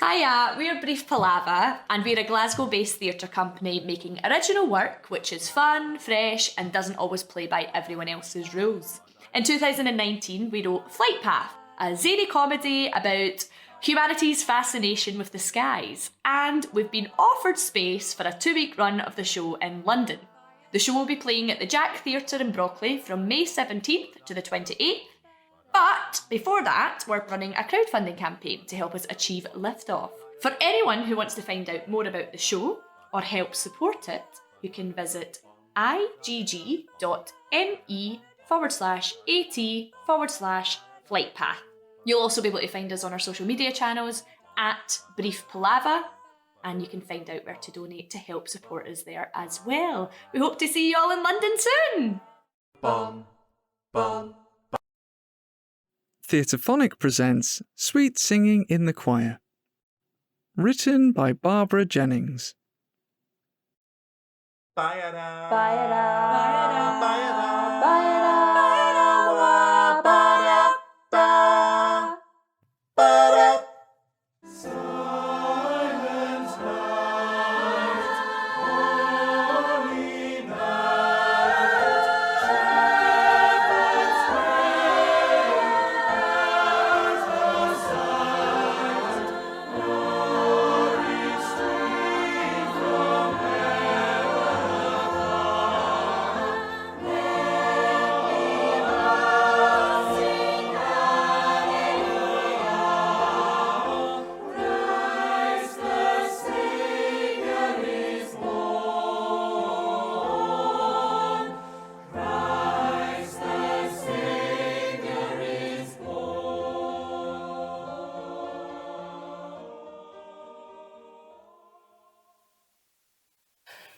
Hiya, we're Brief Palaver and we're a Glasgow-based theatre company making original work which is fun, fresh and doesn't always play by everyone else's rules. In 2019 we wrote Flight Path, a zany comedy about humanity's fascination with the skies, and we've been offered space for a 2-week run of the show in London. The show will be playing at the Jack Theatre in Brockley from May 17th to the 28th. But before that, we're running a crowdfunding campaign to help us achieve liftoff. For anyone who wants to find out more about the show or help support it, you can visit igg.me/at/flightpath. You'll also be able to find us on our social media channels at Brief Palaver, and you can find out where to donate to help support us there as well. We hope to see you all in London soon! Bum, bum. Theatrephonic presents Sweet Singing in the Choir. Written by Barbara Jennings. Ba-ya-da. Ba-ya-da. Ba-ya-da. Ba-ya-da.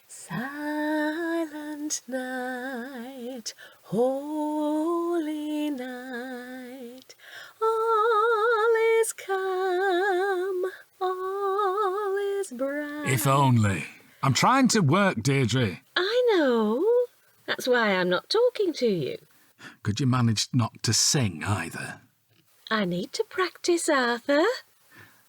Silent night, holy night, all is calm, all is bright. If only. I'm trying to work, Diedre. I know. That's why I'm not talking to you. Could you manage not to sing either? I need to practice, Arthur.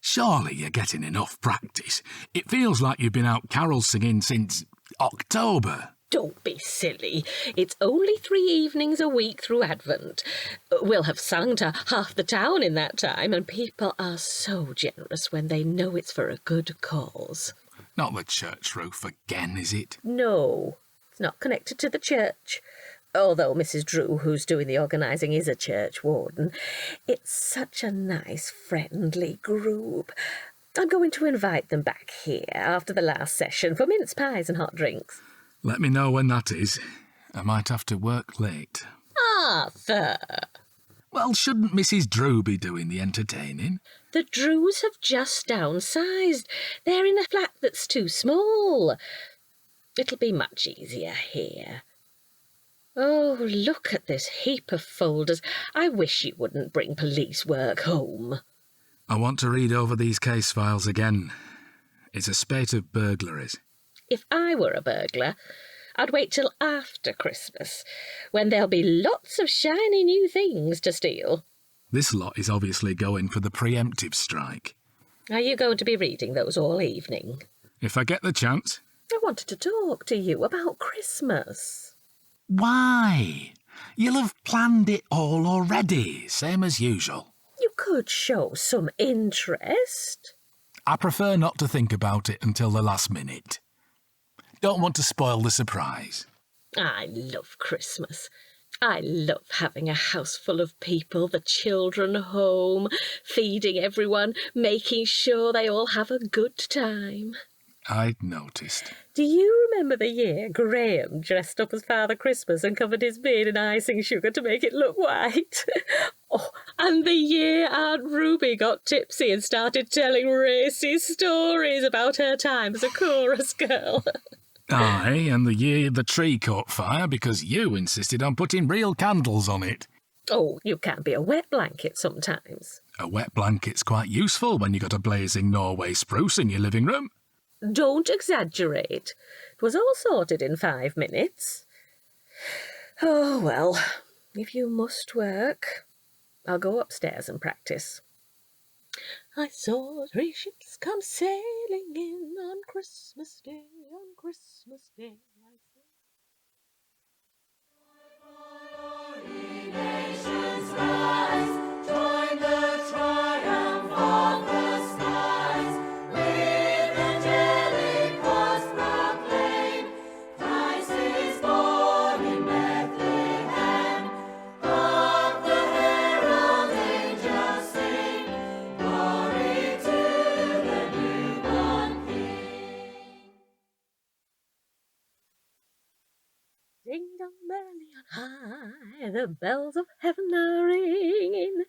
Surely you're getting enough practice. It feels like you've been out carol singing since October. Don't be silly. It's only 3 evenings a week through Advent. We'll have sung to half the town in that time, and people are so generous when they know it's for a good cause. Not the church roof again, is it? No, it's not connected to the church. Although Mrs. Drew, who's doing the organising, is a church warden. It's such a nice, friendly group. I'm going to invite them back here after the last session for mince pies and hot drinks. Let me know when that is. I might have to work late. Arthur! Well, shouldn't Mrs. Drew be doing the entertaining? The Drews have just downsized. They're in a flat that's too small. It'll be much easier here. Oh, look at this heap of folders. I wish you wouldn't bring police work home. I want to read over these case files again. It's a spate of burglaries. If I were a burglar, I'd wait till after Christmas, when there'll be lots of shiny new things to steal. This lot is obviously going for the preemptive strike. Are you going to be reading those all evening? If I get the chance. I wanted to talk to you about Christmas. Why? You'll have planned it all already, same as usual. You could show some interest. I prefer not to think about it until the last minute. Don't want to spoil the surprise. I love Christmas. I love having a house full of people, the children home, feeding everyone, making sure they all have a good time. I'd noticed. Do you remember the year Graham dressed up as Father Christmas and covered his beard in icing sugar to make it look white? Oh, and the year Aunt Ruby got tipsy and started telling racy stories about her time as a chorus girl. Aye, and the year the tree caught fire because you insisted on putting real candles on it. Oh, you can be a wet blanket sometimes. A wet blanket's quite useful when you got a blazing Norway spruce in your living room. Don't exaggerate. It was all sorted in 5 minutes. Oh, well, if you must work, I'll go upstairs and practice. I saw 3 ships come sailing in on Christmas Day, on Christmas Day. I saw... Nations rise, join the triumph of the skies. With angelic host proclaim, Christ is born in Bethlehem. Hark the herald angels sing, glory to the newborn King. Ding dong merrily on high, the bells of heaven are ringing.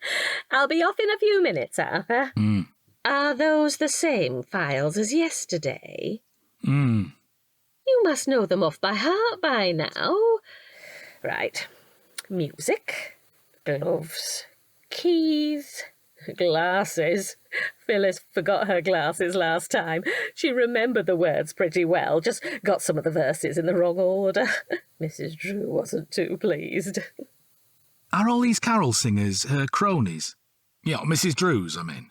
I'll be off in a few minutes, Arthur. Are those the same files as yesterday? You must know them off by heart by now. Right. Music, gloves, keys, glasses. Phyllis forgot her glasses last time. She remembered the words pretty well, just got some of the verses in the wrong order. Mrs. Drew wasn't too pleased. Are all these carol singers her cronies? Yeah, Mrs. Drew's, I mean.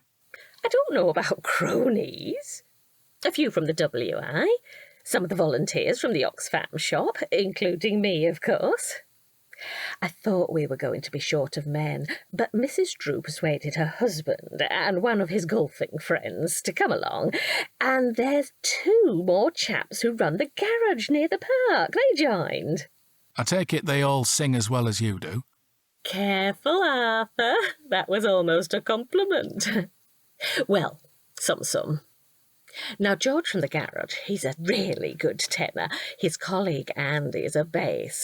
I don't know about cronies. A few from the WI, some of the volunteers from the Oxfam shop, including me, of course. I thought we were going to be short of men, but Mrs. Drew persuaded her husband and one of his golfing friends to come along, and there's 2 more chaps who run the garage near the park. They joined. I take it they all sing as well as you do. Careful, Arthur. That was almost a compliment. Well, some. Now, George from the garage, he's a really good tenor. His colleague Andy is a bass,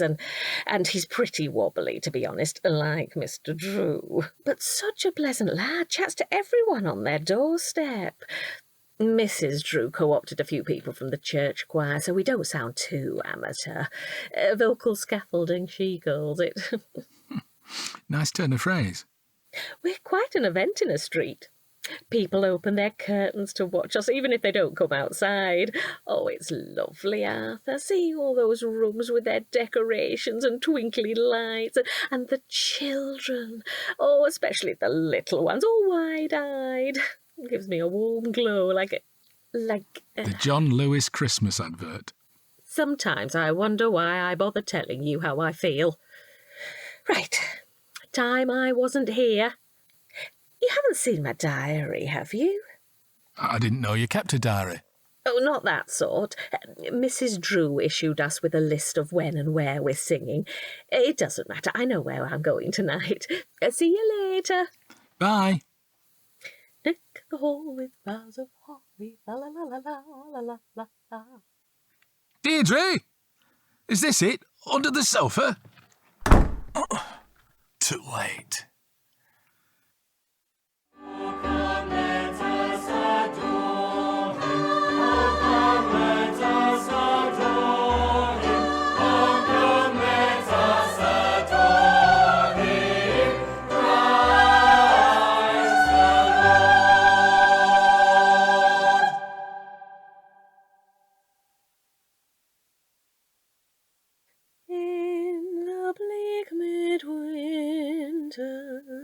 and he's pretty wobbly, to be honest, like Mr. Drew. But such a pleasant lad, chats to everyone on their doorstep. Mrs. Drew co-opted a few people from the church choir, so we don't sound too amateur. Vocal scaffolding, she calls it. Nice turn of phrase. We're quite an event in a street. People open their curtains to watch us, even if they don't come outside. Oh, it's lovely, Arthur, seeing all those rooms with their decorations and twinkly lights, and the children. Oh, especially the little ones, all wide-eyed. It gives me a warm glow, like The John Lewis Christmas advert. Sometimes I wonder why I bother telling you how I feel. Right, time I wasn't here. You haven't seen my diary, have you? I didn't know you kept a diary. Oh, not that sort. Mrs. Drew issued us with a list of when and where we're singing. It doesn't matter. I know where I'm going tonight. See you later. Bye. Deck the hall with boughs of holly, la la la la la la la la. Diedre! Is this it? Under the sofa? Oh, too late.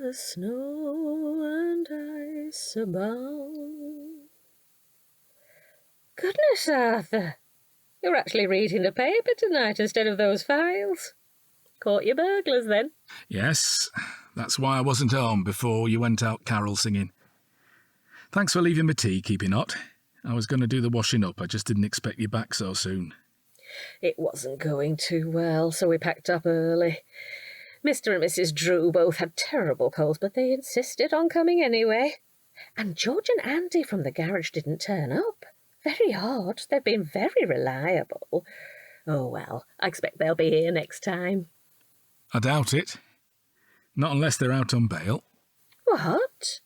Snow and ice abound. Goodness, Arthur, you're actually reading the paper tonight instead of those files. Caught your burglars, then? Yes, that's why I wasn't home before you went out carol singing. Thanks for leaving my tea, keeping hot. I was going to do the washing up, I just didn't expect you back so soon. It wasn't going too well, so we packed up early. Mr. and Mrs. Drew both had terrible colds, but they insisted on coming anyway. And George and Andy from the garage didn't turn up. Very odd. They've been very reliable. Oh, well, I expect they'll be here next time. I doubt it. Not unless they're out on bail. What?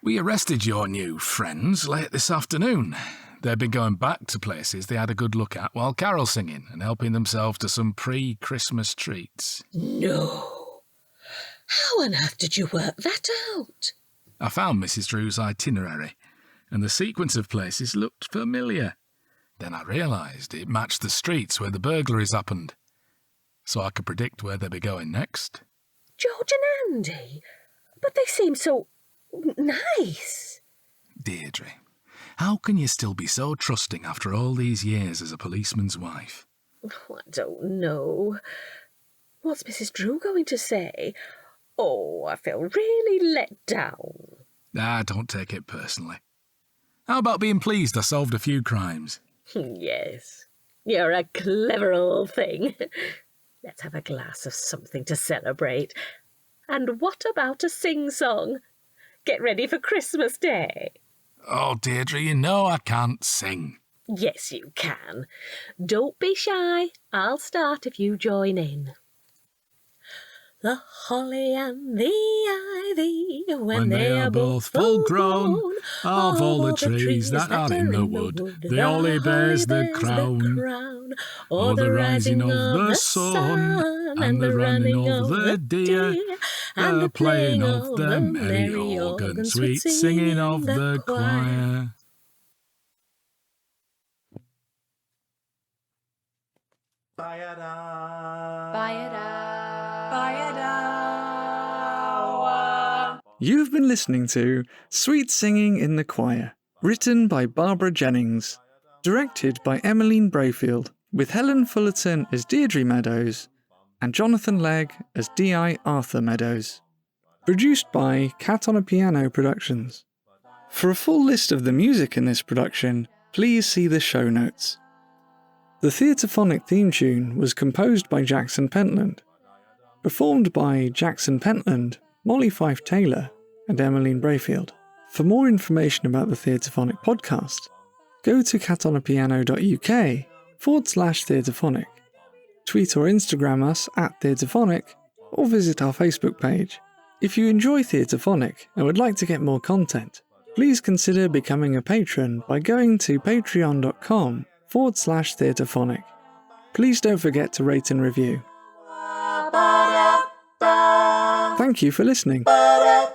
We arrested your new friends late this afternoon. They'd been going back to places they had a good look at while carol singing and helping themselves to some pre-Christmas treats. No. How on earth did you work that out? I found Mrs. Drew's itinerary, and the sequence of places looked familiar. Then I realised it matched the streets where the burglaries happened, so I could predict where they'd be going next. George and Andy? But they seem so nice. Diedre, how can you still be so trusting after all these years as a policeman's wife? Oh, I don't know. What's Mrs. Drew going to say? Oh, I feel really let down. Don't take it personally. How about being pleased I solved a few crimes? Yes, you're a clever old thing. Let's have a glass of something to celebrate. And what about a sing-song? Get ready for Christmas Day. Oh, Deirdre, you know I can't sing. Yes, you can. Don't be shy. I'll start if you join in. The holly and the ivy, when they are both full grown, of all the trees that are in the wood, the holly bears the crown. Oh, the rising of the sun, and the running of the deer, and the playing of the merry organ, sweet singing of the choir. You've been listening to Sweet Singing in the Choir, written by Barbara Jennings, directed by Emmeline Braefield, with Helen Fullerton as Deirdre Meadowes and Jonathan Legg as D.I. Arthur Meadowes. Produced by Cat on a Piano Productions. For a full list of the music in this production, please see the show notes. The Theatrephonic theme tune was composed by Jackson Pentland, performed by Jackson Pentland, Mollie Fyfe-Taylor and Emmeline Braefield. For more information about the Theatrephonic podcast, go to catonapiano.uk/Theatrephonic, tweet or Instagram us at Theatrephonic, or visit our Facebook page. If you enjoy Theatrephonic and would like to get more content, please consider becoming a patron by going to patreon.com/Theatrephonic. Please don't forget to rate and review. Thank you for listening. Ba-da,